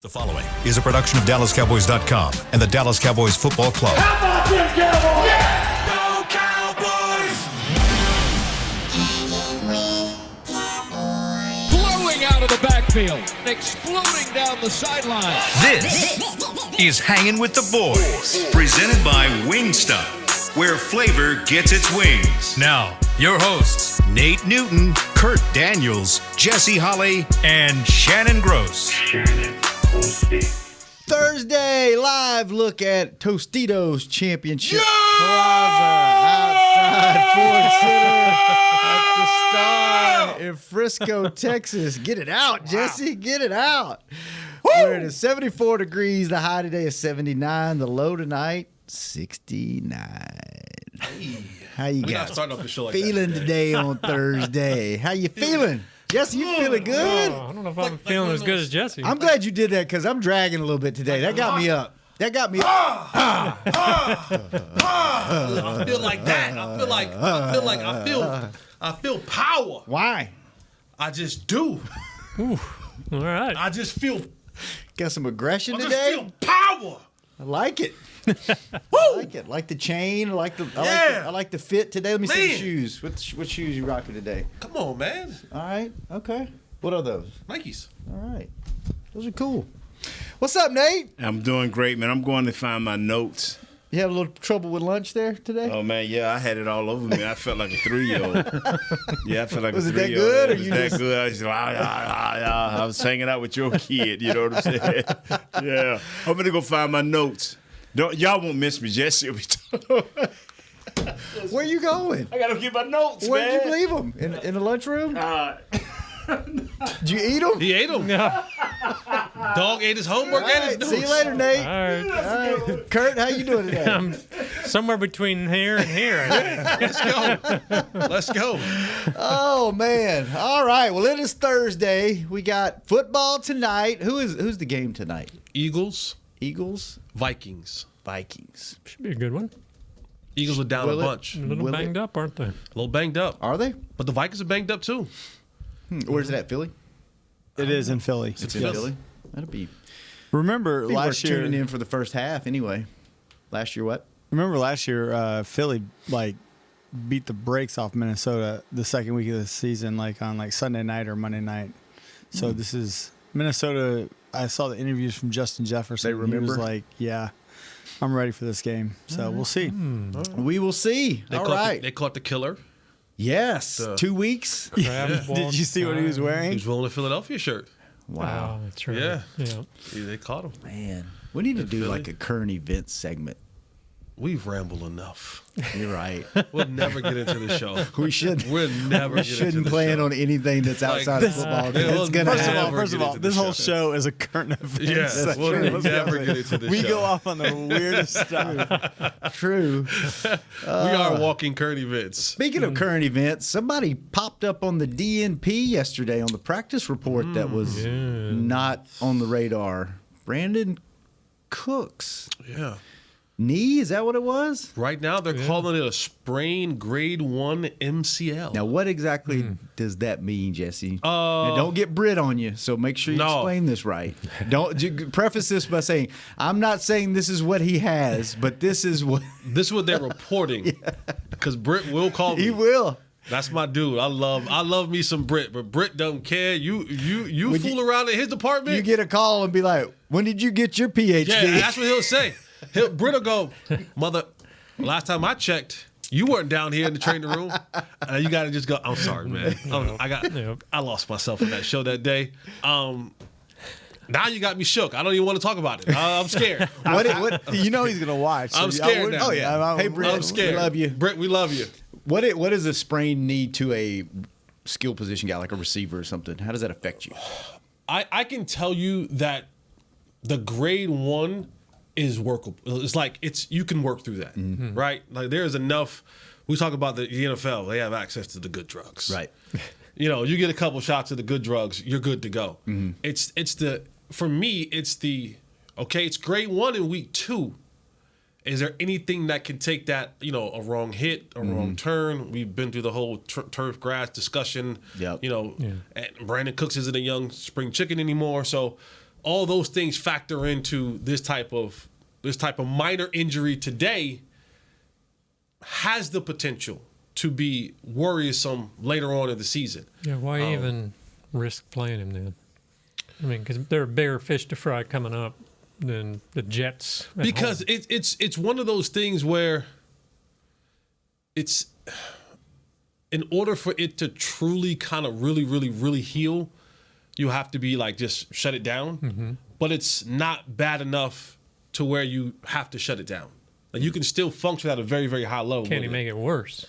The following is a production of DallasCowboys.com and the Dallas Cowboys Football Club. How about them Cowboys? Yeah! Go Cowboys! Blowing out of the backfield, exploding down the sideline. This is Hangin with the Boys, presented by Wingstop, where flavor gets its wings. Now, your hosts, Nate Newton, Kurt Daniels, Jesse Holley, and Shannon Gross. Thursday, live look at Tostitos Championship Plaza outside Ford Center at the Star in Frisco, Texas. Get it out, Jesse. Get it out. Where it is 74 degrees. The high today is 79. The low tonight, 69. How you guys feeling today on Thursday? How you feeling? Jesse, you feeling good? I don't know if I'm feeling as good as Jesse. I'm glad you did that because I'm dragging a little bit today. That got me up. That got me up. I feel like that. I feel power. Why? I just do. All right. I just feel Got some aggression I just today? feel power. I like it. Woo! I like it. Like the chain. I like the fit today. Let me see the Man. shoes. What shoes you rocking today? Come on, man. All right. Okay. What are those? Nikes. All right. Those are cool. What's up, Nate? I'm doing great, man. I'm going to find my notes. You have a little trouble with lunch there today? Oh, man, yeah, I had it all over me. I felt like a 3-year-old. Yeah, I felt like Was a it that 3-year-old. good, or It was you that just- good. I was, I was hanging out with your kid, you know what I'm saying? Yeah. I'm going to go find my notes. Y'all won't miss me. Jesse will be Where you going? I got to get my notes, Where'd man. you leave them? In the lunchroom? Did you eat them? He ate them. Dog ate his homework and his notes. See you later, Nate. All right. All right. Kurt, how you doing today? I'm somewhere between here and here. I think. Let's go. Oh man! All right. Well, it is Thursday. We got football tonight. Who's the game tonight? Eagles, Eagles, Vikings. Vikings. Should be a good one. Eagles were down Will a it? bunch. A little Will banged up, aren't they? A little banged up. Are they? But the Vikings are banged up too. Where's it at? Philly. It is in Philly. It's in Philly. That'll be Remember worth last year? tuning in for the first half anyway. Last year, what? Remember last year? Philly beat the brakes off Minnesota the second week of the season, on Sunday night or Monday night. So this is Minnesota. I saw the interviews from Justin Jefferson. They remember? He was like, "Yeah, I'm ready for this game." So we'll see. We will see. All right. They caught the killer. Yes. 2 weeks. Crab ball. Did you see what he was He wearing? was wearing a Philadelphia shirt. Wow. Oh, that's right. Yeah. Yeah. They caught him. Man, we need to do Philly? like a current events segment. We've rambled enough. You're right. We'll never get into the show. We should. We'll never We get into shouldn't the plan show. on anything that's outside of football. Yeah, It's gonna First of happen. all, Never get into this the whole show. show is a current event. Yes, we'll never get into the We show. go off on the weirdest stuff. True. We are walking current events. Speaking of current events, somebody popped up on the DNP yesterday on the practice report that was not on the radar. Brandon Cooks. Yeah. Knee, is that what it was? Right now, they're calling it a sprained grade 1 MCL. Now, what exactly does that mean, Jesse? Now, don't get Brit on you, so make sure you No. explain this right. Preface this by saying, I'm not saying this is what he has, but this is what This is what they're reporting. Because Britt will call me. he will. That's my dude. I love me some Britt, but Britt don't care. You fool around in his department. You get a call and be like, when did you get your PhD? Yeah, that's what he'll say. Britt will go, mother, last time I checked, you weren't down here in the training room. You got to just go, I'm sorry, man. I lost myself in that show that day. Now you got me shook. I don't even want to talk about it. I'm scared. What you know he's gonna watch. so I'm I scared wouldn't- now. Oh, yeah. Hey, Britt, I'm scared. we love you. Britt, we love you. What is a sprained knee to a skill position guy, like a receiver or something? How does that affect you? I can tell you that the grade 1 is workable. It's like you can work through that, right? Like there's enough. We talk about the NFL; they have access to the good drugs, Right. You get a couple shots of the good drugs, you're good to go. For me, it's it's grade 1 in week 2. Is there anything that can take that, a wrong hit, a wrong turn? We've been through the whole turf grass discussion. Yep. And Brandon Cooks isn't a young spring chicken anymore. So all those things factor into this type of minor injury today has the potential to be worrisome later on in the season. Yeah, why even risk playing him then? I mean, because there are bigger fish to fry coming up than the Jets. Because it's one of those things where it's in order for it to truly kind of really, really, really heal, you have to be like just shut it down. Mm-hmm. But it's not bad enough to where you have to shut it down. Like you can still function at a very, very high level. Can he make it worse?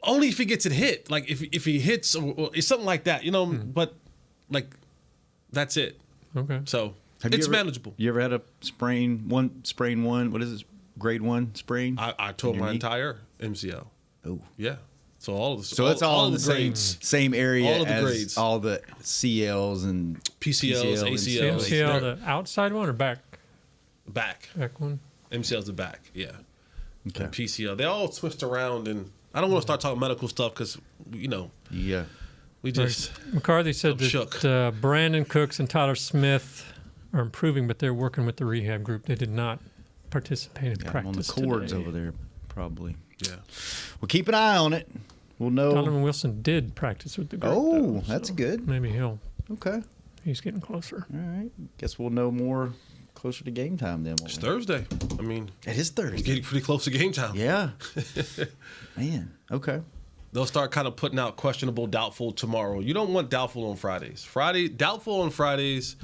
Only if he gets it hit. Like if he hits or it's something like that, you know. But like that's it. Okay. So Have you it's ever- manageable. You ever had a sprain one? What is it? Grade 1 sprain? I tore in your my knee? entire MCL. Oh. Yeah. So all of the So it's all in of the the same grades, same area All of the as grades. all the CLs and PCLs, and ACLs. MCL, They're- the outside one or back back. one? MCL's the back. Yeah. Okay. And PCL. They all twist around, and I don't want to start talking medical stuff because Yeah. we just McCarthy said I'm that shook. Brandon Cooks and Tyler Smith are improving, but they're working with the rehab group. They did not participate in Got 'em practice on the cords today. over there, probably. yeah. Well, keep an eye on it. We'll know. Donovan Wilson did practice with the group. Oh, though, that's so good. Maybe Okay. he's getting closer. All right. Guess we'll know more closer to game time then. It's Thursday. I mean, It is Thursday. getting pretty close to game time. Yeah. Man. Okay. They'll start kind of putting out questionable, doubtful tomorrow. You don't want doubtful on Fridays. Doubtful on Fridays,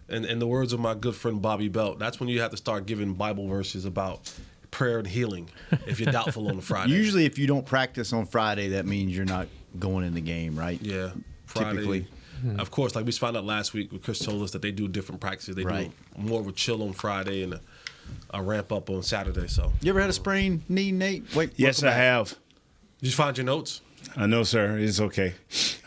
and in the words of my good friend Bobby Belt, that's when you have to start giving Bible verses about prayer and healing if you're doubtful on a Friday. Usually, if you don't practice on Friday, that means you're not going in the game, right? Yeah. Friday. Typically. Of course, like we found out last week, Chris told us that they do different practices. They Right. do more of a chill on Friday and a ramp up on Saturday. So, You ever had a sprained knee, Nate? Wait. Yes, welcome I back. have. did you find your notes? I know, sir. It's okay.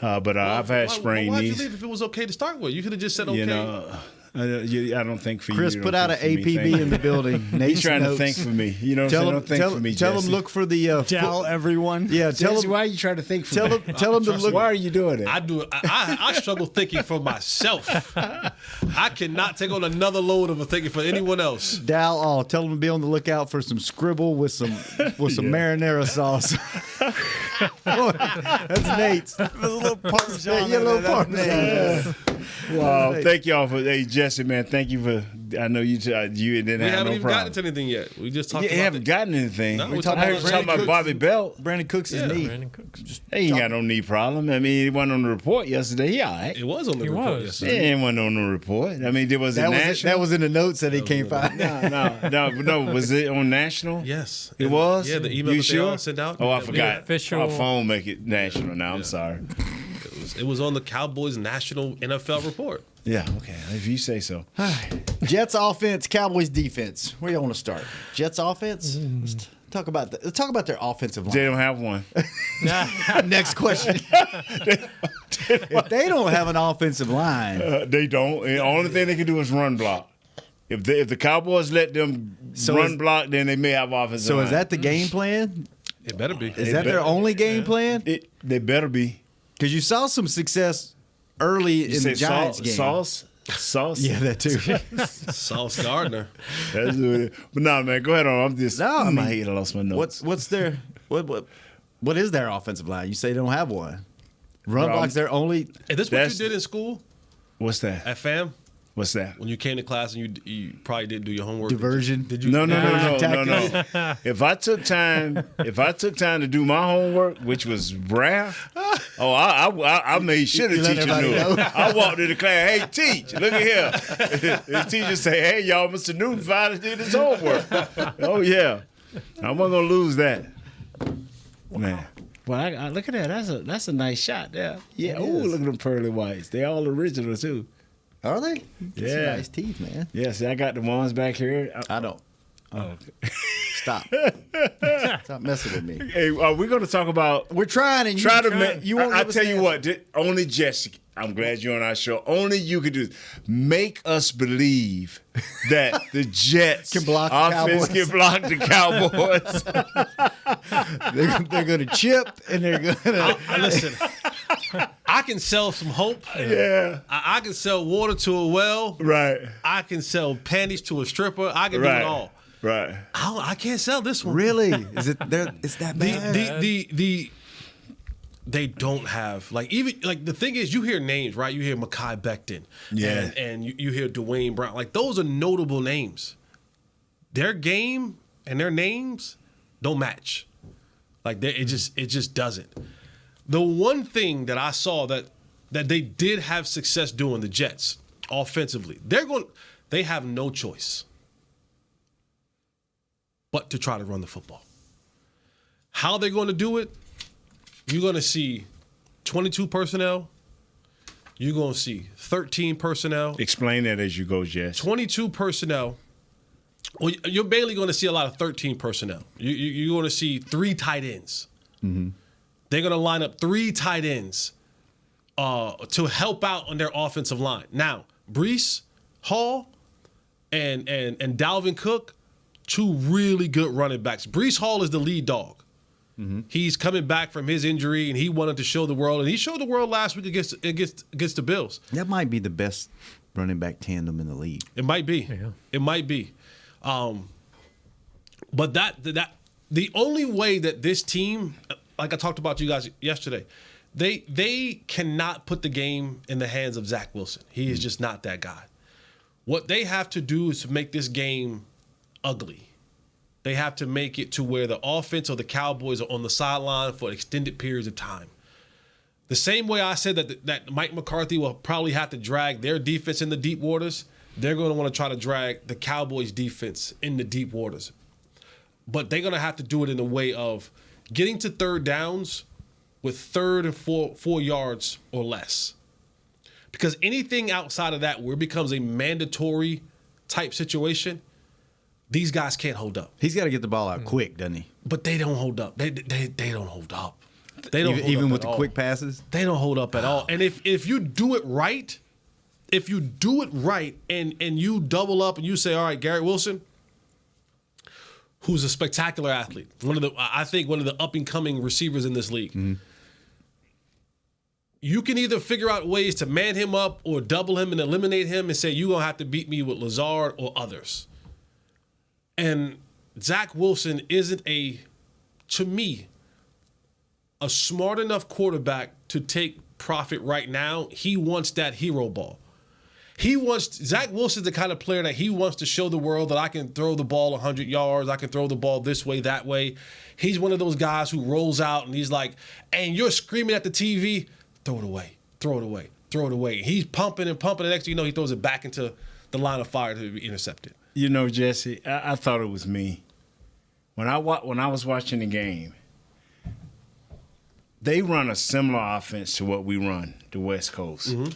But I've had sprained Why'd you knees. leave if it was okay to start with? You could have just said okay. You know, I don't think for Chris you. put don't out an think for me. APB Thank in the you. building. He's Nate's trying notes. to think for me. You know what I'm saying? Don't think for me, tell him Jesse. look for the Tell everyone. Yeah, tell Jesse, him. why are you trying to think for Tell me? him. Tell him to look. Why are you doing it? I do. I struggle thinking for myself. I cannot take on another load of thinking for anyone else. Dal, tell him to be on the lookout for some scribble with some marinara sauce. That's Nate's. There's a little Parmesan. Yeah, a little in there, that's Parmesan. Nate. Wow, thank y'all for Jesse, man. Thank you for. I know you didn't We have haven't no even gotten problem. to anything yet. We just talked You about haven't gotten anything. No, we we're talking talking about, about Brandon Bobby Belt. Brandon Cooks' Yeah. knee. Brandon Cooks. He ain't got no knee problem. I mean, he wasn't on the report yesterday. He all right. It was on the He report was. yesterday. He wasn't on the report. I mean, was it That national? was in the notes that he can't find. No. Was it on national? Yes, It was? Yeah, the email You that they sure? all sent out. Oh, I Yeah, forgot. official- Our phone make it national now. I'm sorry. It was on the Cowboys National NFL report. Yeah, okay. If you say so. Jets offense, Cowboys defense. Where you want to start? Jets offense. Let's talk about their offensive They line. don't have one. Next question. If they don't have an offensive line, They don't. And the only thing they can do is run block. If the Cowboys let them So run is- block, then they may have offensive so line. is that the game plan? It better be. Is that their only game plan? They better be. Because you saw some success early in the Giants game. Sauce? Yeah, that too. Sauce Gardner? That's what it is. But no, man, go ahead on. I'm just. No, I my mean, head, I lost my notes. What's their what is their offensive line? You say they don't have one. Run Bro, block's their only. Is this what That's- you did in school What's that? at FAM? What's that? When you came to class and you probably didn't do your homework. Diversion. Did you? No. Tactics. If I took time to do my homework, which was rare, I made sure the You let teacher everybody knew. know. I walked into class, hey, teach, look at here. The teacher say, hey, y'all, Mr. Newton finally did his homework. Oh yeah, I wasn't gonna lose that, man. Well, I look at that. That's a nice shot there. Yeah. Oh, is. look at them pearly whites. They all original too. Are they? That's Yeah. nice teeth, man. Yeah. See, I got the ones back here. I don't. Oh. Stop. Stop messing with me. Hey, are we going to talk about? We're trying, and Try to trying. make. You won't I give us tell an you answer. what. Only Jessica. I'm glad you're on our show. Only you could do this. Make us believe that the Jets Can block the offense Cowboys. can block the Cowboys. They're going to chip, and they're going to. Listen, I I can sell some hope. Yeah. I can sell water to a well. Right. I can sell panties to a stripper. I can do it all. Right. I can't sell this one. Really? Is it there? It's that bad? They don't have the thing is, you hear names, right? You hear Mekhi Becton, and you hear Dwayne Brown. Like, those are notable names. Their game and their names don't match. Like, it just doesn't. The one thing that I saw that they did have success doing, the Jets offensively, they have no choice but to try to run the football. How they're going to do it? You're going to see 22 personnel. You're going to see 13 personnel. Explain that as you go, Jess. 22 personnel. Well, you're mainly going to see a lot of 13 personnel. You're going to see 3 tight ends. Mm-hmm. They're going to line up 3 tight ends to help out on their offensive line. Now, Breece Hall and Dalvin Cook, 2 really good running backs. Breece Hall is the lead dog. Mm-hmm. He's coming back from his injury, and he wanted to show the world. And he showed the world last week against the Bills. That might be the best running back tandem in the league. It might be. Yeah. It might be. But that the only way that this team, like I talked about to you guys yesterday, they cannot put the game in the hands of Zach Wilson. He is just not that guy. What they have to do is to make this game ugly. They have to make it to where the offense or the Cowboys are on the sideline for extended periods of time. The same way I said that Mike McCarthy will probably have to drag their defense in the deep waters, they're going to want to try to drag the Cowboys' defense in the deep waters. But they're going to have to do it in a way of getting to third downs with 3rd and 4 yards or less. Because anything outside of that where it becomes a mandatory type situation, these guys can't hold up. He's got to get the ball out quick, doesn't he? But they don't hold up. They don't hold up. They don't Even hold up with at the all. quick passes? They don't hold up at all. And if you do it right, and you double up and you say, all right, Garrett Wilson, who's a spectacular athlete, I think one of the up and coming receivers in this league. Mm-hmm. You can either figure out ways to man him up or double him and eliminate him and say, you're going to have to beat me with Lazard or others. And Zach Wilson isn't to me, a smart enough quarterback to take profit right now. He wants that hero ball. Zach Wilson's the kind of player that he wants to show the world that I can throw the ball 100 yards. I can throw the ball this way, that way. He's one of those guys who rolls out and he's like, and you're screaming at the TV, throw it away, throw it away, throw it away. He's pumping and pumping. And next thing you know, he throws it back into the line of fire to be intercepted. You know, Jesse, I thought it was me. When I was watching the game, they run a similar offense to what we run, the West Coast. Mm-hmm.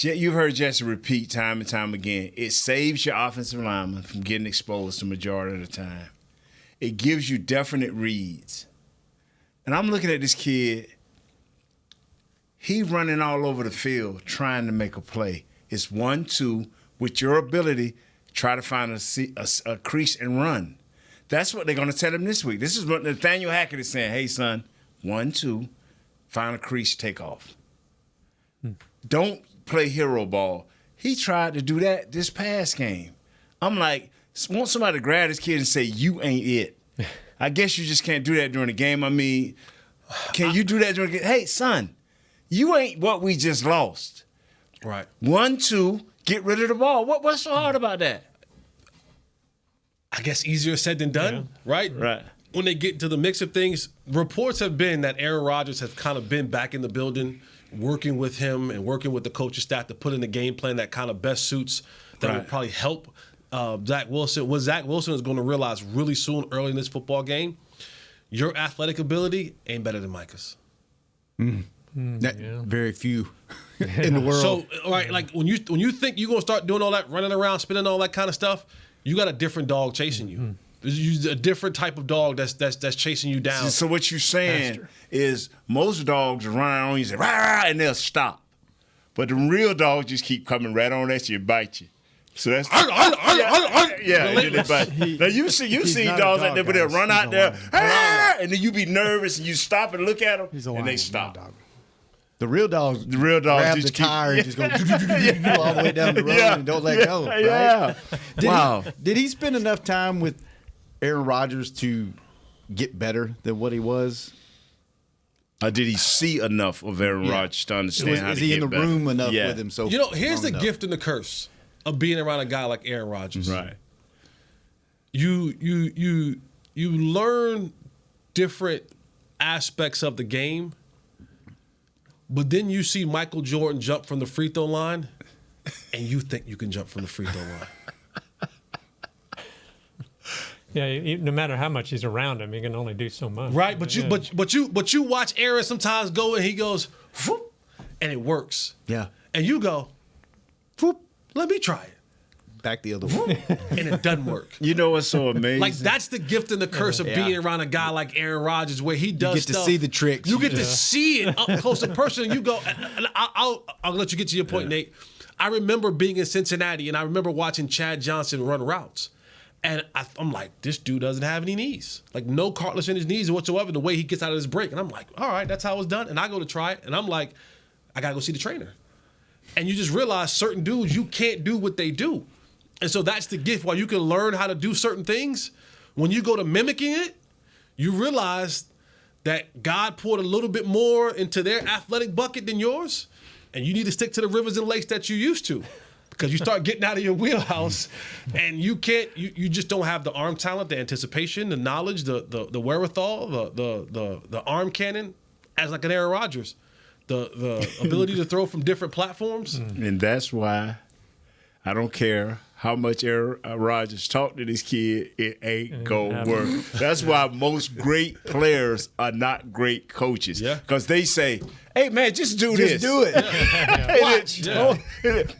You've heard Jesse repeat time and time again, it saves your offensive lineman from getting exposed the majority of the time. It gives you definite reads. And I'm looking at this kid, he running all over the field trying to make a play. It's 1-2 with your ability. Try to find a crease and run. That's what they're going to tell him this week. This is what Nathaniel Hackett is saying. Hey, son, 1-2, find a crease, take off. Don't play hero ball. He tried to do that this past game. I'm like, want somebody to grab this kid and say, you ain't it. I guess you just can't do that during the game. I mean, can you do that during the game? Hey, son, you ain't what we just lost. Right. 1-2. Get rid of the ball. What's so hard about that? I guess easier said than done, right? Right. When they get into the mix of things, reports have been that Aaron Rodgers has kind of been back in the building, working with him and working with the coaching staff to put in the game plan that kind of best suits that would probably help Zach Wilson. What Zach Wilson is going to realize really soon, early in this football game, your athletic ability ain't better than Micah's. Very few in the world. So, all right, like when you think you're gonna start doing all that, running around, spinning all that kind of stuff, you got a different dog chasing you. Mm-hmm. There's a different type of dog that's chasing you down. So what you're saying is most dogs run on you, say rah, rah, and they'll stop, but the real dogs just keep coming right on at you and bite you. So that's they bite. Now you see dogs out there, but they'll run out there, and then you be nervous and you stop and look at them, and they stop. The real dogs grab the just tire and just go all the way down the road and don't let go. Right? Yeah. Wow. Did he spend enough time with Aaron Rodgers to get better than what he was? Did he see enough of Aaron Rodgers to understand how to is he get in the better? room enough with him? So here's the gift and the curse of being around a guy like Aaron Rodgers. Right. You learn different aspects of the game, but then you see Michael Jordan jump from the free throw line, and you think you can jump from the free throw line. Yeah, no matter how much he's around him, he can only do so much. Right, but you watch Aaron sometimes go and he goes, whoop, and it works. Yeah. And you go, whoop, let me try it. Back the other way. And it doesn't work. You know what's so amazing? Like, that's the gift and the curse of being around a guy like Aaron Rodgers, where he does You get to stuff. see the tricks. You get to see it up close and personal. And you go, and I'll let you get to your point, Nate. I remember being in Cincinnati, and I remember watching Chad Johnson run routes. And I'm like, this dude doesn't have any knees. Like, no cartilage in his knees whatsoever, the way he gets out of his break. And I'm like, all right, that's how it's done. And I go to try it, and I'm like, I got to go see the trainer. And you just realize certain dudes, you can't do what they do. And so that's the gift. While you can learn how to do certain things, when you go to mimicking it, you realize that God poured a little bit more into their athletic bucket than yours, and you need to stick to the rivers and lakes that you used to, because you start getting out of your wheelhouse, and you can't. You just don't have the arm talent, the anticipation, the knowledge, the wherewithal, the arm cannon, as like an Aaron Rodgers, the ability to throw from different platforms. And that's why I don't care how much Aaron Rodgers talked to this kid, it ain't gonna work. That's why most great players are not great coaches. Yeah. Because they say, hey, man, just do this. Just do it. Watch.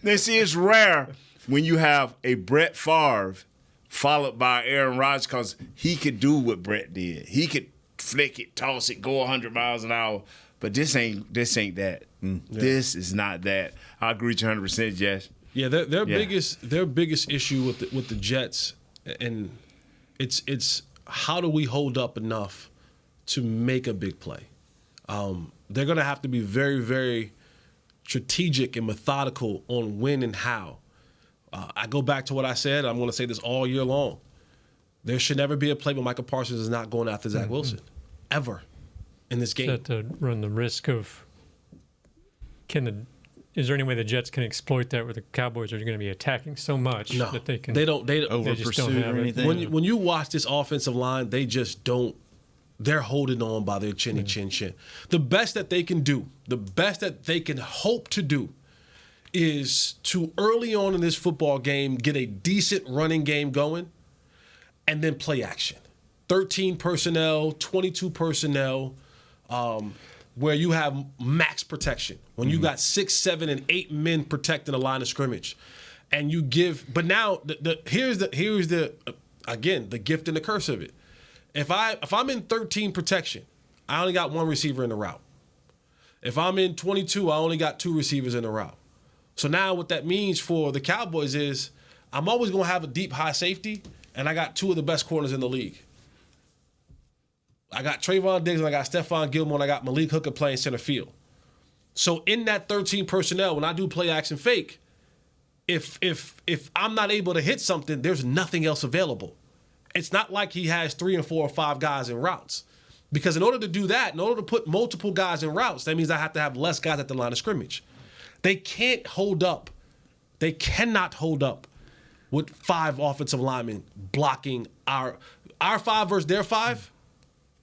They see, it's rare when you have a Brett Favre followed by Aaron Rodgers, because he could do what Brett did. He could flick it, toss it, go 100 miles an hour. But this ain't that. This is not that. I agree with you 100%, Jess. Yeah, their biggest issue with the Jets, and it's how do we hold up enough to make a big play? They're going to have to be very, very strategic and methodical on when and how. I go back to what I said. I'm going to say this all year long. There should never be a play where Michael Parsons is not going after Zach Wilson, ever, in this game. Is that to run the risk of is there any way the Jets can exploit that, where the Cowboys are going to be attacking so much that they can? They don't over just pursue don't have or it. anything. When you watch this offensive line, they just don't. They're holding on by their chin. The best that they can do, the best that they can hope to do, is to early on in this football game get a decent running game going, and then play action. 13 personnel, 22 personnel, where you have max protection. When you got 6, 7, and 8 men protecting the line of scrimmage, and you give. But now here's the again, the gift and the curse of it. If I'm in 13 protection, I only got one receiver in the route. If I'm in 22, I only got 2 receivers in the route. So now what that means for the Cowboys is I'm always going to have a deep high safety, and I got 2 of the best corners in the league. I got Trayvon Diggs, and I got Stephon Gilmore, and I got Malik Hooker playing center field. So in that 13 personnel, when I do play action fake, if I'm not able to hit something, there's nothing else available. It's not like he has 3 and 4 or 5 guys in routes. Because in order to do that, in order to put multiple guys in routes, that means I have to have less guys at the line of scrimmage. They can't hold up. They cannot hold up with 5 offensive linemen blocking our 5 versus their 5.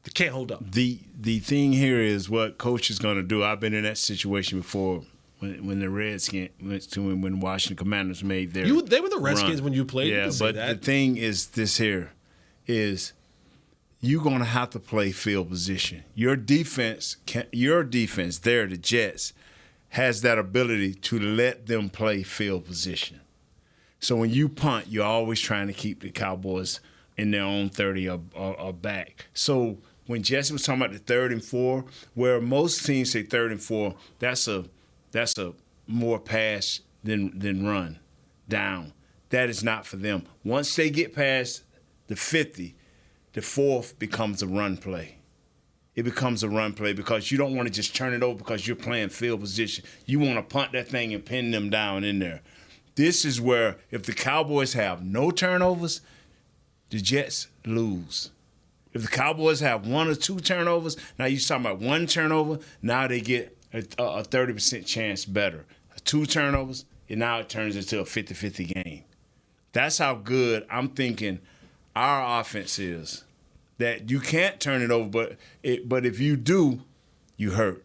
They can't hold up. The thing here is what coach is going to do. I've been in that situation before when the Redskins when Washington Commanders made their They were the Redskins run. when you played. Yeah, you but the thing is this here is you're going to have to play field position. Your defense, there, the Jets, has that ability to let them play field position. So when you punt, you're always trying to keep the Cowboys in their own 30 or back. So when Jesse was talking about the 3rd and 4, where most teams say 3rd and 4, that's a more pass than run down. That is not for them. Once they get past the 50, the 4th becomes a run play. it becomes a run play because you don't want to just turn it over because you're playing field position. You want to punt that thing and pin them down in there. This is where if the Cowboys have no turnovers, the Jets lose. If the Cowboys have 1 or 2 turnovers, now you're talking about 1 turnover, now they get a 30% chance better. 2 turnovers, and now it turns into a 50-50 game. That's how good I'm thinking our offense is. That you can't turn it over, but if you do, you hurt.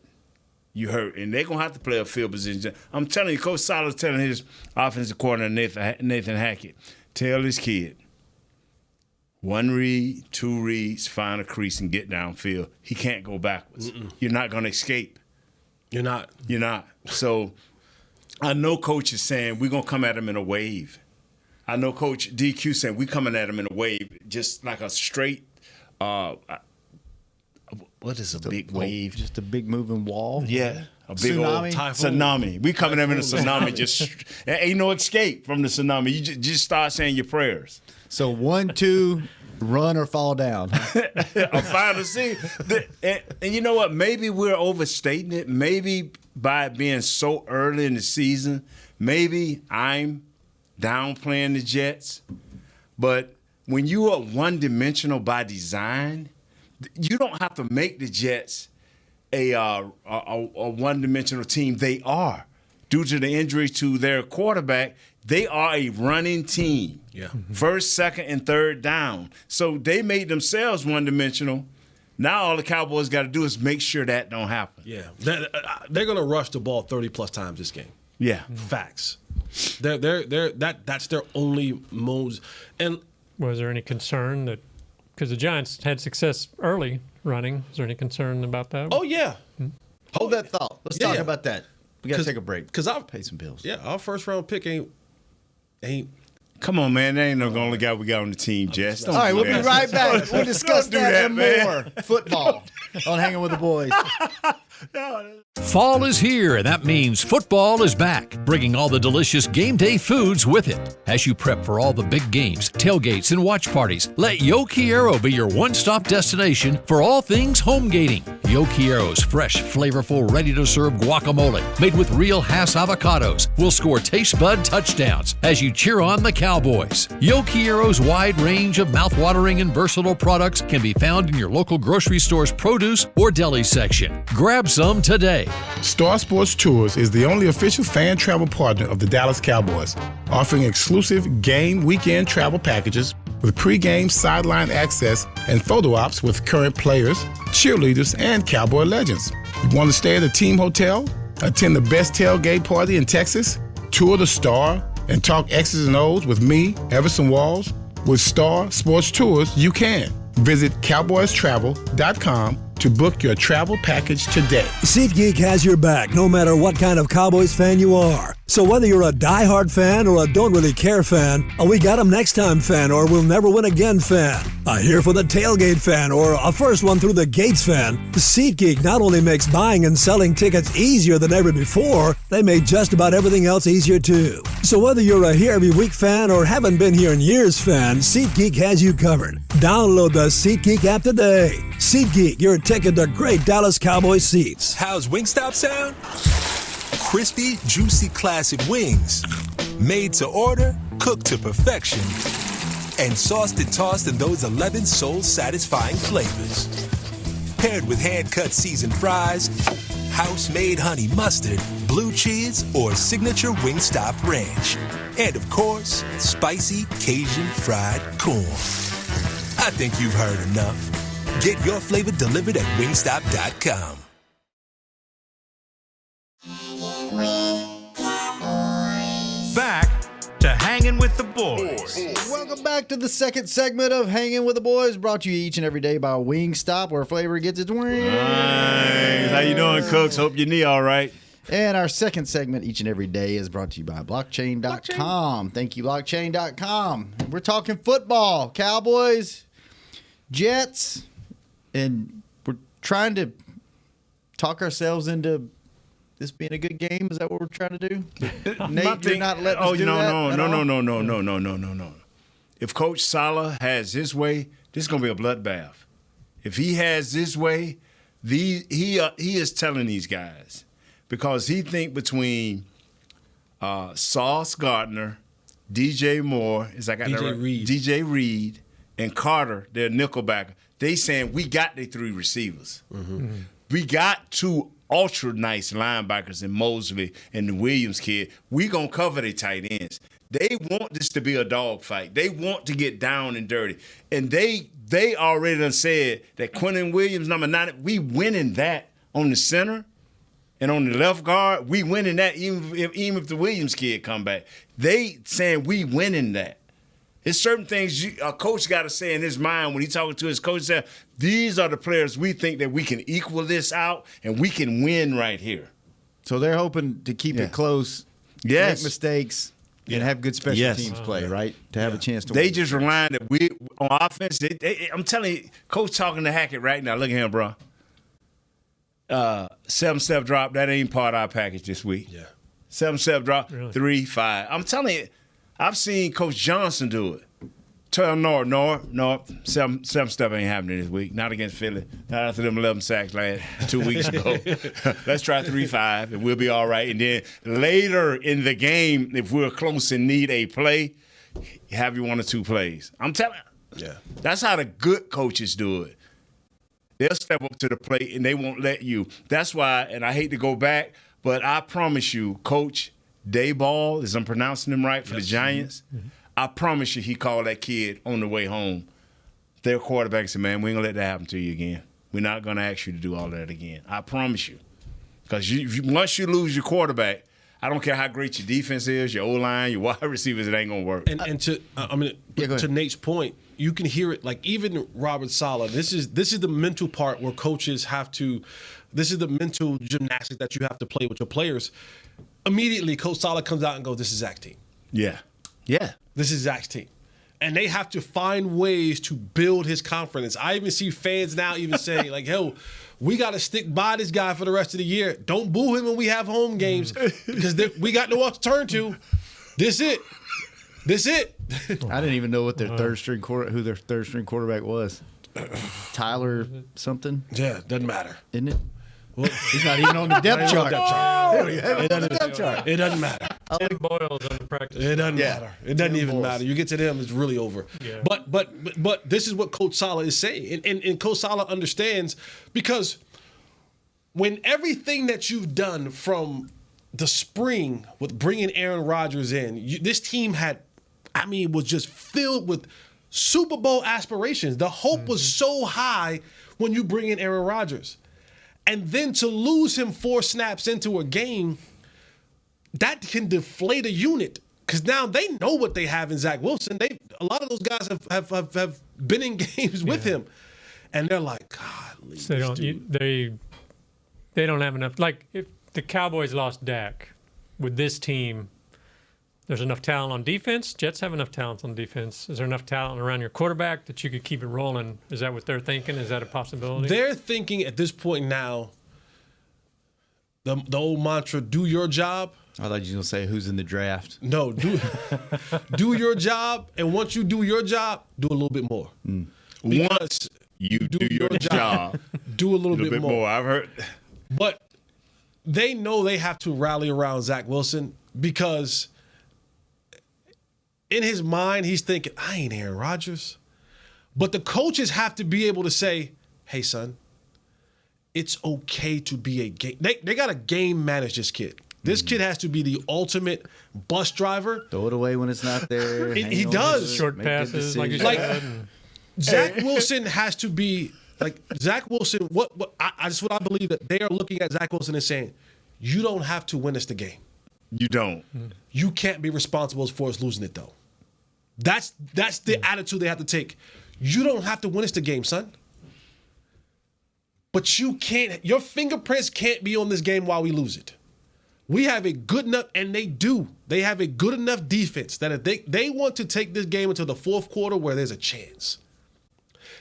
You hurt. And they're going to have to play a field position. I'm telling you, Coach Sala's telling his offensive coordinator, Nathan Hackett, tell his kid, 1 read, 2 reads, find a crease and get downfield. He can't go backwards. You're not going to escape. You're not. You're not. So I know Coach is saying we're going to come at him in a wave. I know Coach DQ saying we're coming at him in a wave, just like a straight what is a big wave? Just a big moving wall. Yeah. A big Tsunami. old tsunami. We coming at him in a tsunami. Just ain't no escape from the tsunami. You just start saying your prayers. So 1, 2, run or fall down. I'm fine to see. And you know what? Maybe we're overstating it. Maybe by it being so early in the season, maybe I'm downplaying the Jets. But when you are one-dimensional by design, you don't have to make the Jets a one-dimensional team. They are. Due to the injury to their quarterback, they are a running team. Yeah. First, second, and third down. So they made themselves one-dimensional. Now all the Cowboys got to do is make sure that don't happen. Yeah. They're going to rush the ball 30-plus times this game. Yeah. Facts. That's their only modes. And Was there any concern that because the Giants had success early running? Is there any concern about that? oh yeah, Hold that thought. Let's talk Yeah. about that. We got to take a break. because I'll Pay some bills. Yeah, our first round pick ain't. Come on, man. That ain't the only guy we got on the team, Jess. Don't All right, do we'll be that. right back. We'll discuss Don't do that that, and man. more. Football on Hanging with the Boys. Fall is here, and that means football is back, bringing all the delicious game day foods with it. As you prep for all the big games, tailgates, and watch parties, let Yo Quiero be your one-stop destination for all things home gating. Yo Quiero's fresh, flavorful, ready-to-serve guacamole made with real Hass avocados will score taste bud touchdowns as you cheer on the Cowboys. Yo Quiero's wide range of mouthwatering and versatile products can be found in your local grocery store's produce or deli section. Grab some today. Star Sports Tours is the only official fan travel partner of the Dallas Cowboys, offering exclusive game weekend travel packages with pre-game sideline access and photo ops with current players, cheerleaders, and Cowboy legends. You want to stay at a team hotel, attend the best tailgate party in Texas, tour the Star, and talk X's and O's with me, Everson Walls? With Star Sports Tours, you can. Visit cowboystravel.com to book your travel package today. SeatGeek has your back no matter what kind of Cowboys fan you are. So whether you're a diehard fan or a don't really care fan, a we got 'em next time fan or we'll never win again fan, a here for the tailgate fan or a first one through the gates fan, SeatGeek not only makes buying and selling tickets easier than ever before, they made just about everything else easier too. So whether you're a here every week fan or haven't been here in years fan, SeatGeek has you covered. Download the SeatGeek app today. SeatGeek, your ticket to great Dallas Cowboys seats. How's Wingstop sound? Crispy, juicy, classic wings. Made to order, cooked to perfection. And sauced and tossed in those 11 soul-satisfying flavors. Paired with hand-cut seasoned fries, house-made honey mustard, blue cheese, or signature Wingstop ranch. And of course, spicy Cajun fried corn. I think you've heard enough. Get your flavor delivered at wingstop.com. Back to Hanging with the Boys. Welcome back to the second segment of Hanging with the Boys, brought to you each and every day by Wingstop, where flavor gets its wings. Nice. How you doing, Cooks? Hope your knee all right. And our second segment each and every day is brought to you by blockchain.com. Thank you, blockchain.com. We're talking football, Cowboys, Jets, and we're trying to talk ourselves into this being a good game. Is that what we're trying to do? Nate, you're not letting us do that? No. If Coach Sala has his way, this is going to be a bloodbath. If he has his way, he is telling these guys because he think between Sauce Gardner, DJ Moore, is I got DJ that right? Reed. DJ Reed and Carter, their nickelbacker. They saying we got the 3 receivers. We got 2 ultra nice linebackers in Mosley and the Williams kid. We gonna cover the tight ends. They want this to be a dogfight. They want to get down and dirty. And they already done said that Quentin Williams, number 9, we winning that on the center and on the left guard. We winning that even if the Williams kid come back. They saying we winning that. There's certain things a coach got to say in his mind when he talking to his coach. Said, these are the players we think that we can equal this out and we can win right here. So they're hoping to keep it close, Yes. make mistakes, and have good special teams play, right? To have a chance to They win. just relying that we on offense. I'm telling you, coach talking to Hackett right now. Look at him, bro. 7-step drop. That ain't part of our package this week. Yeah. 7-step drop. Really? 3-5. I'm telling you, I've seen Coach Johnson do it. Tell North, 7-step ain't happening this week. Not against Philly. Not after them 11 sacks 2 weeks ago. Let's try 3-5 and we'll be all right. And then later in the game, if we're close and need a play, have you 1 or 2 plays. I'm telling you. Yeah. That's how the good coaches do it. They'll step up to the plate and they won't let you. That's why, and I hate to go back, but I promise you, Coach Dayball, as I'm pronouncing him right, for the Giants, I promise you he called that kid on the way home. Their quarterback said, man, we ain't going to let that happen to you again. We're not going to ask you to do all that again. I promise you. Because once you lose your quarterback, I don't care how great your defense is, your O-line, your wide receivers, it ain't going to work. And to Nate's point, you can hear it. Like even Robert Saleh, this is the mental part where coaches have to. This is the mental gymnastics that you have to play with your players. Immediately, Coach Saleh comes out and goes, "This is Zach's team. Yeah. This is Zach's team," and they have to find ways to build his confidence. I even see fans now even saying, "Like, yo, we got to stick by this guy for the rest of the year. Don't boo him when we have home games because we got no one to turn to. This it." I didn't even know what their third string quarterback was. Tyler something? Yeah, doesn't matter. Isn't it? Well, he's not even on the depth chart. It doesn't matter. Tim Boyle's on the practice. It doesn't matter. It doesn't even matter. You get to them, it's really over. Yeah. But this is what Coach Saleh is saying, and Coach Saleh understands because when everything that you've done from the spring with bringing Aaron Rodgers in, this team was just filled with Super Bowl aspirations. The hope was so high when you bring in Aaron Rodgers. And then to lose him 4 snaps into a game, that can deflate a unit. Because now they know what they have in Zach Wilson. A lot of those guys have been in games with him. And they're like, God, So they don't have enough. Like if the Cowboys lost Dak with this team, there's enough talent on defense. Jets have enough talent on defense. Is there enough talent around your quarterback that you could keep it rolling? Is that what they're thinking? Is that a possibility? They're thinking at this point now, the old mantra, do your job. I thought you were going to say who's in the draft. No, do your job. And once you do your job, do a little bit more. Once you do your job, do a little bit more. I've heard. But they know they have to rally around Zach Wilson because in his mind, he's thinking, I ain't Aaron Rodgers. But the coaches have to be able to say, hey, son, it's okay to be a game. They got to game manage this kid. This kid has to be the ultimate bus driver. Throw it away when it's not there. He does. Short passes, like you said. Zach Wilson has to be like Zach Wilson. That's what I believe that they are looking at Zach Wilson and saying, you don't have to win us the game. You don't. You can't be responsible for us losing it though. That's the attitude they have to take. You don't have to win us the game, son. But you can't. Your fingerprints can't be on this game while we lose it. We have a good enough, and they do. They have a good enough defense that if they want to take this game until the fourth quarter where there's a chance.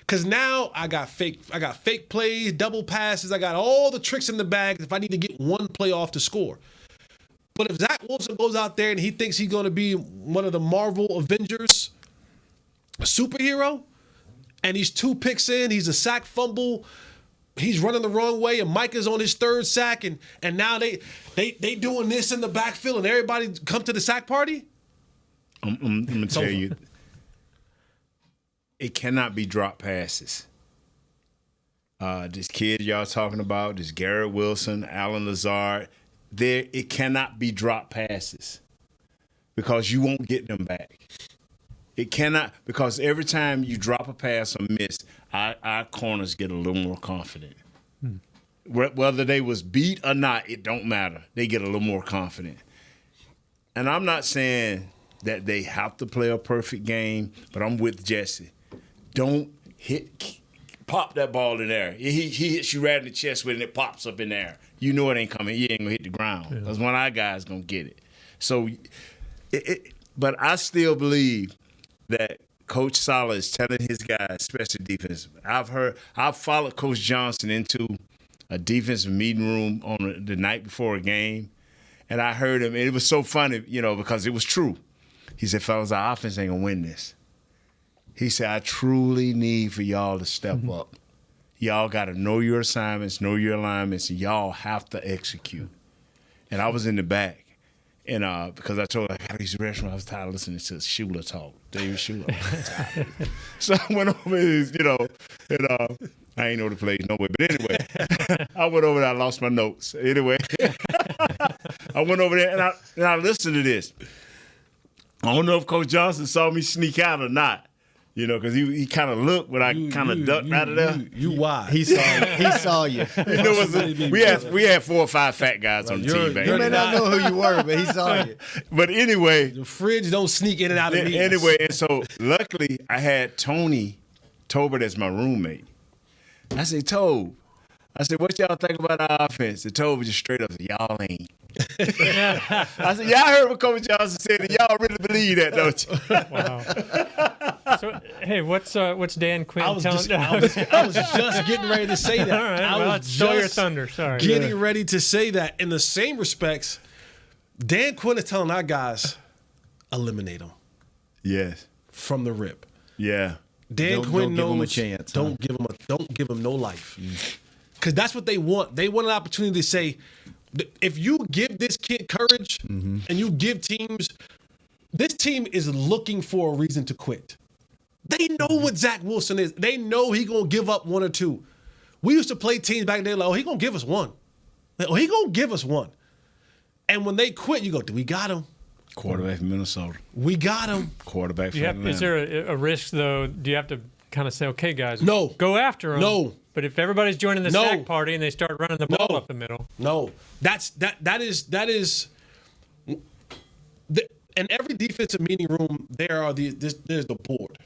Because now I got fake plays, double passes. I got all the tricks in the bag if I need to get one play off to score. But if Zach Wilson goes out there and he thinks he's going to be one of the Marvel Avengers superhero, and he's 2 picks in, he's a sack fumble, he's running the wrong way, and Mike is on his third sack, and now they doing this in the backfield, and everybody come to the sack party? I'm going to tell you, it cannot be drop passes. This kid y'all talking about, this Garrett Wilson, Alan Lazard, it cannot be drop passes because you won't get them back. It cannot, because every time you drop a pass or miss, our corners get a little more confident. Whether they was beat or not, it don't matter. They get a little more confident. And I'm not saying that they have to play a perfect game, but I'm with Jesse. Don't pop that ball in there. He hits you right in the chest with it, and it pops up in there. You know it ain't coming. You ain't going to hit the ground because one of our guys going to get it. So, but I still believe that Coach Saleh is telling his guys, especially defense. I've followed Coach Johnson into a defensive meeting room on the night before a game, and I heard him, and it was so funny, because it was true. He said, fellas, our offense ain't going to win this. He said, I truly need for y'all to step up. Y'all got to know your assignments, know your alignments, and y'all have to execute. And I was in the back. And because I told her, I got to use the restroom, I was tired of listening to Shula talk, David Shula. So I went over his, and I ain't know the place no way. But anyway, I went over there, I lost my notes. Anyway, I went over there and I listened to this. I don't know if Coach Johnson saw me sneak out or not. Because he kind of looked when I kind of ducked out of there. You why? He saw you. We had 4 or 5 fat guys on the team, baby. You may not know who you were, but he saw you. But anyway. The fridge don't sneak in and out of meetings. Anyway, and so luckily I had Tony Tolbert as my roommate. I said, Tobe, what y'all think about our offense? And Tobe just straight up said, y'all ain't. I said, y'all heard what Coach Johnson said, and y'all really believe that, don't you? Wow. So, hey, what's Dan Quinn I was telling? just getting ready to say that. All right, I was stole your thunder. Sorry. Getting ready to say that. In the same respects, Dan Quinn is telling our guys, eliminate them. Yes. From the rip. Yeah. Dan Quinn knows. Don't give them a chance. Don't give them no life. Because that's what they want. They want an opportunity to say, if you give this kid courage and you give teams, this team is looking for a reason to quit. They know what Zach Wilson is. They know he going to give up 1 or 2. We used to play teams back then like, he going to give us 1. He going to give us 1. And when they quit, you go, we got him. Quarterback from Minnesota. We got him. Quarterback from Atlanta. Is there a risk, though? Do you have to kind of say, okay, guys, no, go after him? No. But if everybody's joining the sack party and they start running the ball up the middle. No. That is in every defensive meeting room, there's the board.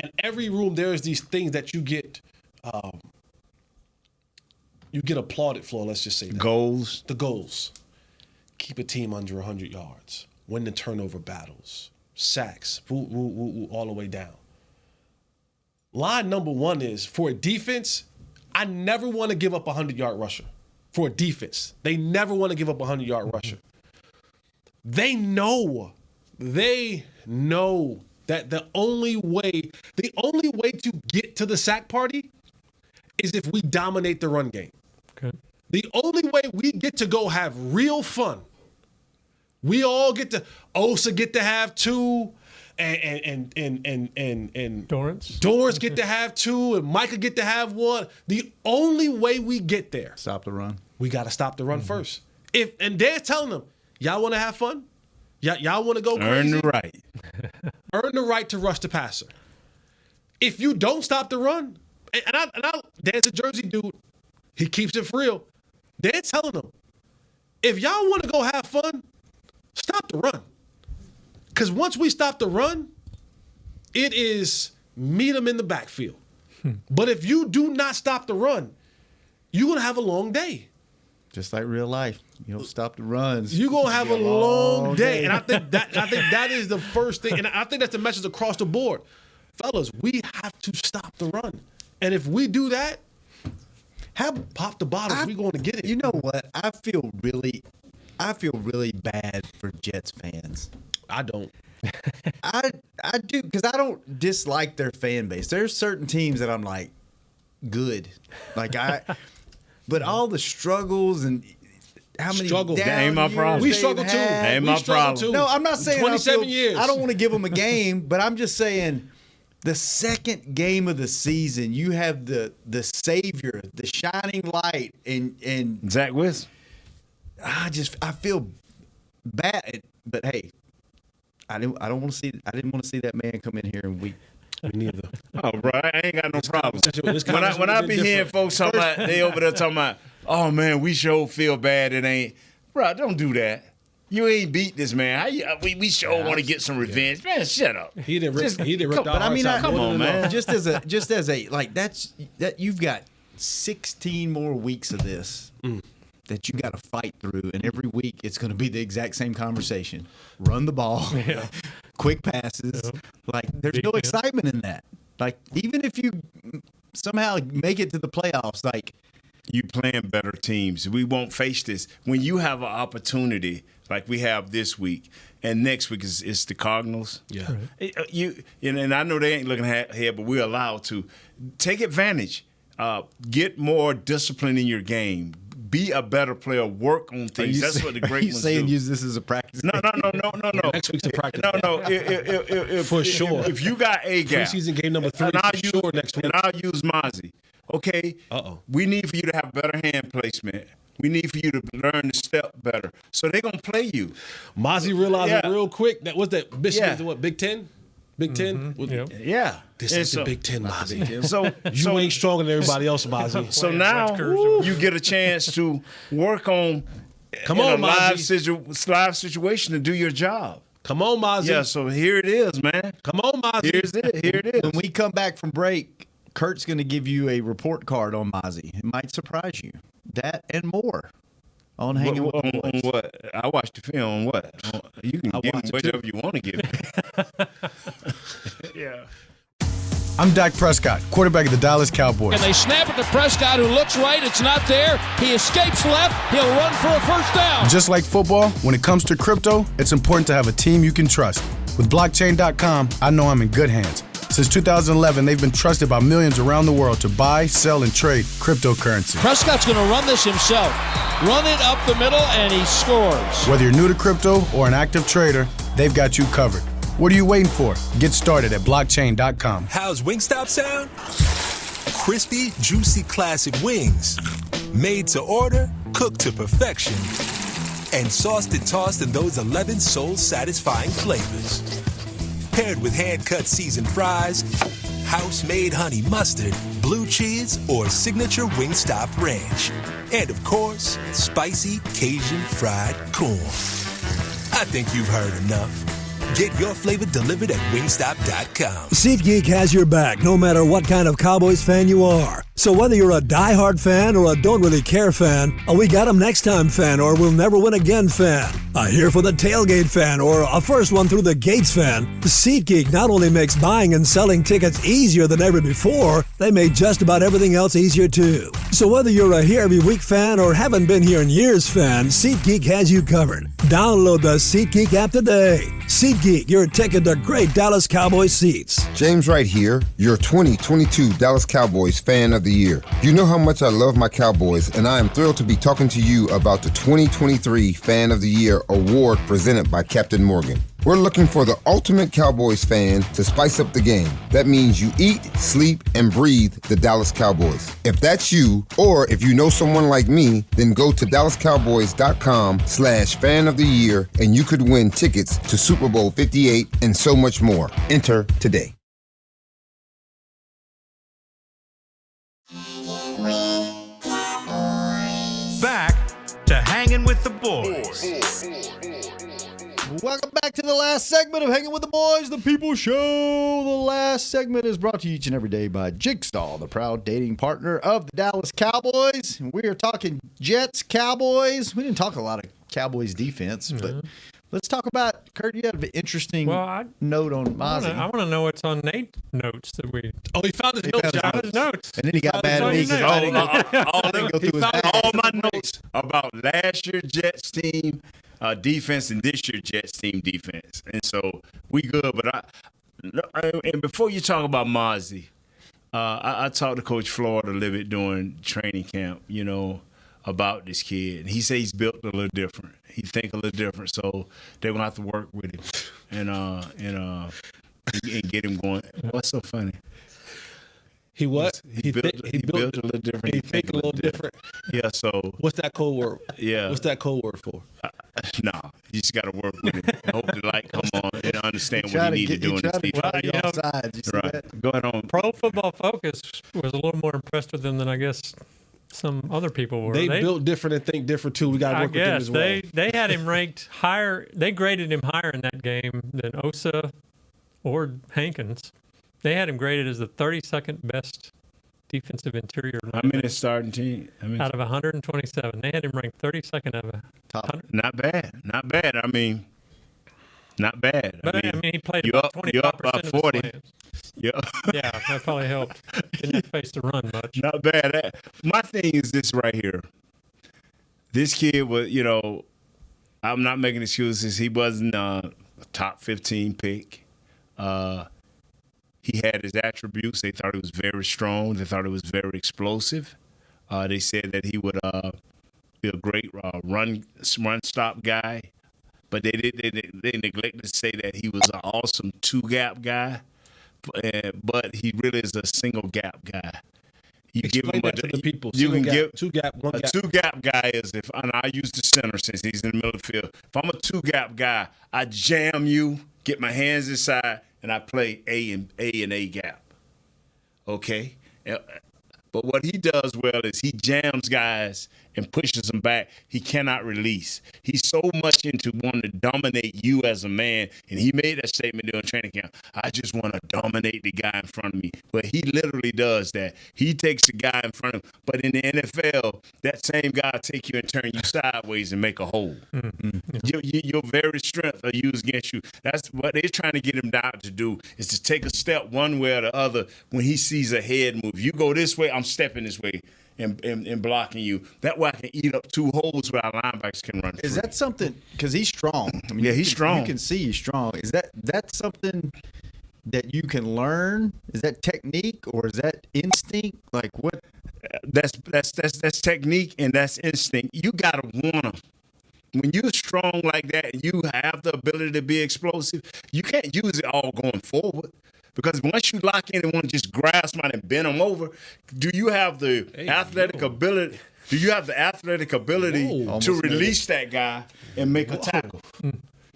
In every room, there's these things that you get applauded for, let's just say that. Goals. The goals. Keep a team under 100 yards. Win the turnover battles. Sacks. All the way down. Line number 1 is, for a defense, I never want to give up a 100-yard rusher. For a defense, they never want to give up a 100-yard rusher. They know that the only way to get to the sack party is if we dominate the run game. Okay. The only way we get to go have real fun, we all get to, Osa get to have 2, and Dorrance get to have 2, and Micah get to have 1. The only way we get there, stop the run. We got to stop the run first. And they're telling them, y'all want to have fun? Y'all want to go crazy? Earn the right. Earn the right to rush the passer. If you don't stop the run, Dan's a Jersey dude, he keeps it for real. They're telling them, if y'all want to go have fun, stop the run. Because once we stop the run, it is meet them in the backfield. But if you do not stop the run, you're going to have a long day. Just like real life. You don't stop the runs. You're going to have a long day. And I think that is the first thing. And I think that's the message across the board. Fellas, we have to stop the run. And if we do that, pop the bottles, we're going to get it. You know what? I feel really bad for Jets fans. I don't. I do, because I don't dislike their fan base. There's certain teams that I'm like, good. But all the struggles and how many Struggle. down That ain't my years problem. We they've struggle too. had. That ain't We my struggle problem. too. No, I'm not saying 27 years. I don't want to give them a game, but I'm just saying the second game of the season, you have the savior, the shining light, and Zach Wilson. I feel bad. But hey, I didn't want to see that man come in here and weep. Me neither. Oh, bro, I ain't got no problem. This When I conversation be been hearing different. folks talking about, they over there talking about, oh man, we sure feel bad. It ain't, bro. Don't do that. You ain't beat this man. How you, we sure want to get some revenge, man. Shut up. He didn't rip But our I mean, hearts out. come on, man. Just as a like that you've got 16 more weeks of this that you got to fight through, and every week it's going to be the exact same conversation. Run the ball, quick passes. Like there's no excitement in that. Like even if you somehow make it to the playoffs, like You playing better teams. We won't face this. When you have an opportunity like we have this week, and next week is the Cardinals. Yeah. And I know they ain't looking ahead, but we're allowed to take advantage. Get more discipline in your game. Be a better player. Work on things. That's what the great ones saying do. use this as a practice. No. Next week's a practice. No. If, For sure. If you got a gap, Preseason game number 3 and I'll for sure next week. And I'll use Mozzie. Okay. We need for you to have better hand placement. We need for you to learn to step better. So they're gonna play you. Mozzie realized it real quick. That was that Michigan's Yeah. what, Big Ten? Big Ten? Yeah. This is the Big Ten, Mozzie. So You ain't stronger than everybody else, Mozzie. So now you get a chance to work on Come in on, a live Mozzie. live situation to do your job. Come on, Mozzie. Yeah, so here it is, man. Come on, Mozzie. Here it is. When we come back from break, Kurt's going to give you a report card on Mozzie. It might surprise you. That and more on Hangin' with the Boys. On what? I watched the film on what? You can give me whatever you want to give me. Yeah. I'm Dak Prescott, quarterback of the Dallas Cowboys. And they snap it to Prescott, who looks right. It's not there. He escapes left. He'll run for a first down. Just like football, when it comes to crypto, it's important to have a team you can trust. With blockchain.com, I know I'm in good hands. Since 2011, they've been trusted by millions around the world to buy, sell, and trade cryptocurrency. Prescott's going to run this himself. Run it up the middle, and he scores. Whether you're new to crypto or an active trader, they've got you covered. What are you waiting for? Get started at blockchain.com. How's Wingstop sound? Crispy, juicy classic wings. Made to order, cooked to perfection. And sauced and tossed in those 11 soul-satisfying flavors. Paired with hand-cut seasoned fries, house-made honey mustard, blue cheese, or signature Wingstop ranch. And of course, spicy Cajun fried corn. I think you've heard enough. Get your flavor delivered at wingstop.com. SeatGeek has your back no matter what kind of Cowboys fan you are. So whether you're a diehard fan or a don't really care fan, a we got 'em next time fan or we'll never win again fan, a here for the tailgate fan or a first one through the gates fan, SeatGeek not only makes buying and selling tickets easier than ever before, they made just about everything else easier too. So whether you're a here every week fan or haven't been here in years fan, SeatGeek has you covered. Download the SeatGeek app today. SeatGeek, your ticket to great Dallas Cowboys seats. James Wright here, your 2022 Dallas Cowboys Fan of the Year. You know how much I love my Cowboys, and I am thrilled to be talking to you about the 2023 Fan of the Year award presented by Captain Morgan. We're looking for the ultimate Cowboys fan to spice up the game. That means you eat, sleep, and breathe the Dallas Cowboys. If that's you, or if you know someone like me, then go to DallasCowboys.com/fan of the year, and you could win tickets to Super Bowl 58 and so much more. Enter today. Back to Hangin' with the Boys. Welcome back to the last segment of Hanging with the Boys, the People Show. The last segment is brought to you each and every day by Jigsaw, the proud dating partner of the Dallas Cowboys. We are talking Jets, Cowboys. We didn't talk a lot of Cowboys defense, but let's talk about, Kurt, you had an interesting note on Mozzie. I want to know what's on Nate's notes that we. Oh, he found his notes. Found his notes. And then he got mad at me because I didn't go through his bag. All my notes about last year's Jets team defense and this year's Jets team defense. And so we good. But and before you talk about Mozzie, I talked to Coach Florida a little bit during training camp, about this kid. And he said he's built a little different. He think a little different, so they're going to have to work with him and get him going. What's so funny? He what? He built a little different. He think a little different. Yeah, so. What's that code word? Yeah. What's that code word for? Nah, you just got to work with him. I hope the light come on and understand what he need to do in this defense. Right. Go ahead on. Pro Football Focus was a little more impressed with him than I guess some other people were. They built different and think different too. We got to work with them as well. They had him ranked higher. They graded him higher in that game than Osa or Hankins. They had him graded as the 32nd best defensive interior. How many starting team? Out of 127. They had him ranked 32nd out of top. Not bad. Not bad. Not bad. But he played about 25% of 40. His yeah, that probably helped. Didn't have to face the run much. Not bad. My thing is this right here. This kid was, I'm not making excuses. He wasn't a top 15 pick. He had his attributes. They thought he was very strong. They thought he was very explosive. They said that he would be a great run stop guy. But they neglected to say that he was an awesome two-gap guy. But he really is a single-gap guy. You give him that to the people. You can give two-gap, one gap. A two-gap guy is and I use the center since he's in the middle of the field. If I'm a two-gap guy, I jam you, get my hands inside, and I play A gap. Okay? But what he does well is he jams guys and pushes them back. He cannot release. He's so much into wanting to dominate you as a man, and he made that statement during training camp. I just want to dominate the guy in front of me. But he literally does that. He takes the guy in front of him. But in the NFL, that same guy will take you and turn you sideways and make a hole. Mm-hmm. Your very strength are used against you. That's what they're trying to get him down to do, is to take a step one way or the other when he sees a head move. You go this way, I'm stepping this way. And blocking you. That way I can eat up two holes where our linebackers can run. Is that something, because he's strong. Yeah, he's strong. You can see he's strong. Is that something that you can learn? Is that technique or is that instinct? Like what? That's technique and that's instinct. You got to want to. When you're strong like that and you have the ability to be explosive, you can't use it all going forward. Because once you lock in and want to just grab somebody and bend them over, do you have the athletic ability? Do you have the athletic ability to release that guy and make a tackle?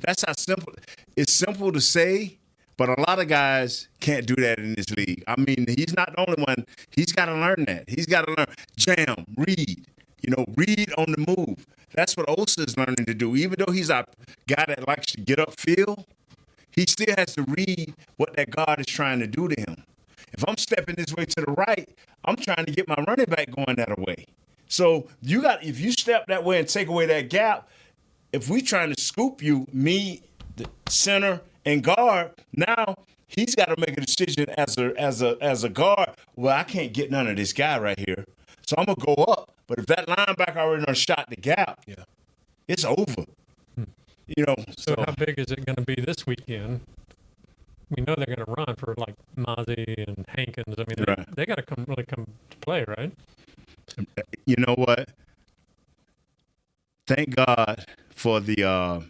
That's how simple. It's simple to say, but a lot of guys can't do that in this league. I mean, he's not the only one. He's got to learn that. He's got to learn jam, read. Read on the move. That's what Osa is learning to do. Even though he's a guy that likes to get upfield, he still has to read what that guard is trying to do to him. If I'm stepping this way to the right, I'm trying to get my running back going that way. So if you step that way and take away that gap, if we trying to scoop you, me, the center, and guard, now he's got to make a decision as a guard. Well, I can't get none of this guy right here, so I'm gonna go up. But if that linebacker already done shot the gap, it's over. So how big is it going to be this weekend? We know they're going to run for like Mozzie and Hankins. I mean, they got to come to play, right? You know what? Thank God for the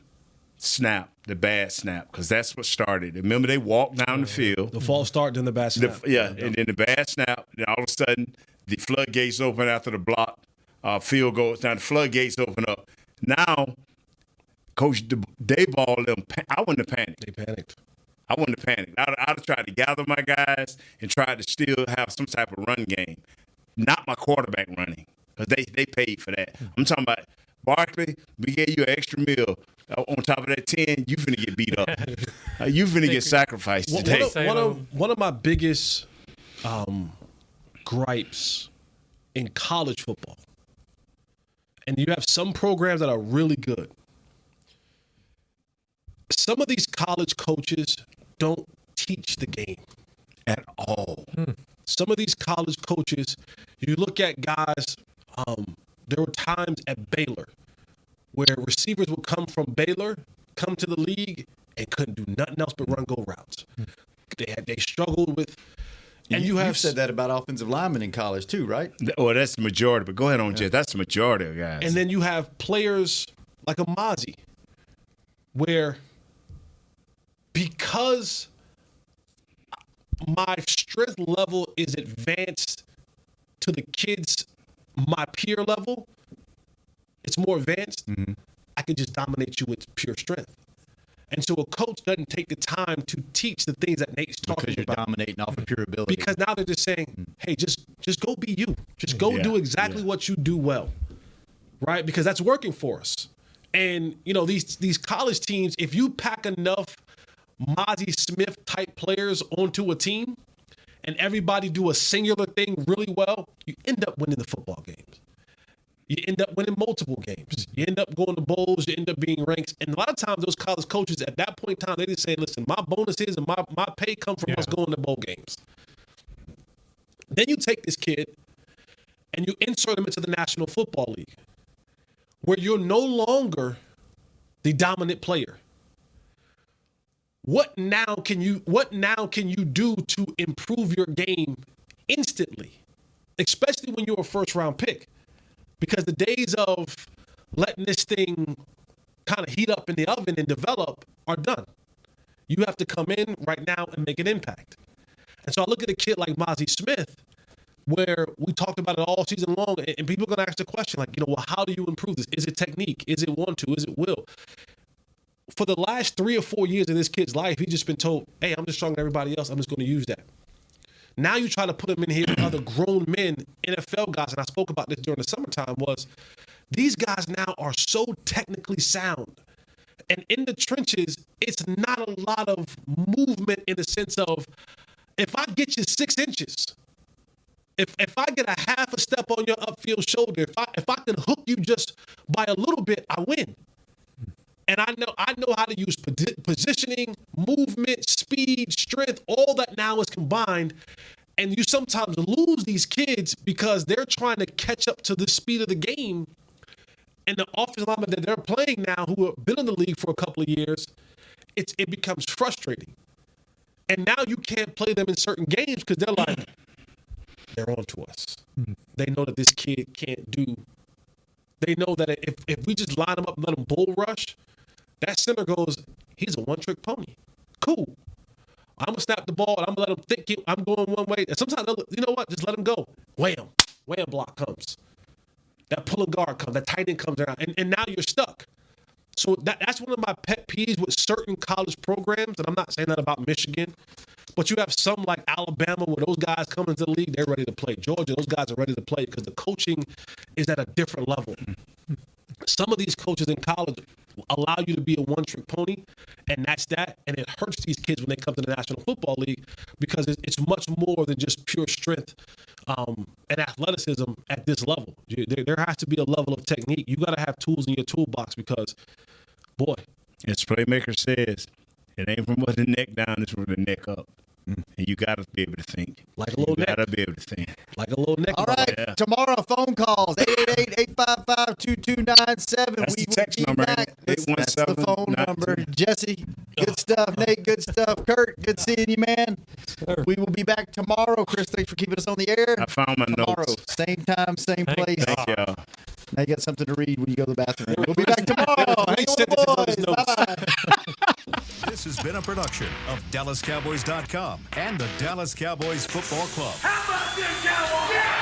snap, the bad snap, because that's what started. Remember, they walked down the field. The false start, then the bad snap. And then the bad snap. Then all of a sudden, the floodgates open after the block. Field goes down. The floodgates open up. Now, Coach Dayball, I wouldn't have panicked. They panicked. I wouldn't have panicked. I'd have tried to gather my guys and try to still have some type of run game. Not my quarterback running, because they paid for that. I'm talking about Barkley, we gave you an extra meal. On top of that 10, you finna get beat up. You finna get sacrificed today. One of my biggest gripes in college football, and you have some programs that are really good. Some of these college coaches don't teach the game at all. Some of these college coaches, you look at guys, there were times at Baylor where receivers would come from Baylor, come to the league, and couldn't do nothing else but run go routes. They struggled with And you've said that about offensive linemen in college too, right? Well, that's the majority. But go ahead on, Jet. That's the majority of guys. And then you have players like a Mozzie, where because my strength level is advanced to the kids, my peer level, it's more advanced, I can just dominate you with pure strength. And so a coach doesn't take the time to teach the things that Nate's talking about. Because you're dominating off of pure ability. Because now they're just saying, hey, just go be you. Just go do exactly what you do well, right? Because that's working for us. And, you know, these college teams, if you pack enough Mozzie Smith type players onto a team and everybody do a singular thing really well, you end up winning the football games. You end up winning multiple games. You end up going to bowls. You end up being ranked. And a lot of times those college coaches at that point in time, they just say, listen, my bonuses and my pay come from us going to bowl games. Then you take this kid and you insert him into the National Football League, where you're no longer the dominant player. What now can you do to improve your game instantly, especially when you're a first round pick? Because the days of letting this thing kind of heat up in the oven and develop are done. You have to come in right now and make an impact. And so I look at a kid like Mozzie Smith, where we talked about it all season long, and people are going to ask the question, like, you know, well, how do you improve this? Is it technique? Is it want to? Is it will? For the last 3 or 4 years of this kid's life, he's just been told, hey, I'm just stronger than everybody else. I'm just going to use that. Now you try to put him in here with other grown men, NFL guys, and I spoke about this during the summertime, was these guys now are so technically sound. And in the trenches, it's not a lot of movement in the sense of, if I get you 6 inches, if I get a half a step on your upfield shoulder, if I can hook you just by a little bit, I win. And I know how to use positioning, movement, speed, strength, all that now is combined. And you sometimes lose these kids because they're trying to catch up to the speed of the game. And the offensive linemen that they're playing now, who have been in the league for a couple of years, it becomes frustrating. And now you can't play them in certain games because they're like, they're on to us. They know that this kid can't do. They know that if we just line them up and let them bull rush, that center goes, he's a one-trick pony. Cool. I'm going to snap the ball, and I'm going to let him think I'm going one way. And sometimes, you know what? Just let him go. Wham. Wham block comes. That pulling guard comes. That tight end comes around. And now you're stuck. So that's one of my pet peeves with certain college programs, and I'm not saying that about Michigan, but you have some like Alabama where those guys come into the league, they're ready to play. Georgia, those guys are ready to play because the coaching is at a different level. Some of these coaches in college allow you to be a one-trick pony, and that's that. And it hurts these kids when they come to the National Football League because it's much more than just pure strength and athleticism at this level. There has to be a level of technique. You got to have tools in your toolbox because, boy. As Playmaker says, it ain't from the neck down, it's from the neck up. And you got to be able to think. Like a little neck. You got to be able to think. Like a little neck. All right, tomorrow, phone calls, 888-855-2297. That's the text number. That's the phone number. Jesse, good stuff. Nate, good stuff. Kurt, good seeing you, man. We will be back tomorrow. Chris, thanks for keeping us on the air. I found my notes. Same time, same place. Thank y'all. Now you got something to read when you go to the bathroom. We'll be back tomorrow. Hang on, boys. Bye-bye. This has been a production of DallasCowboys.com and the Dallas Cowboys Football Club. How about this, Cowboys? Yeah!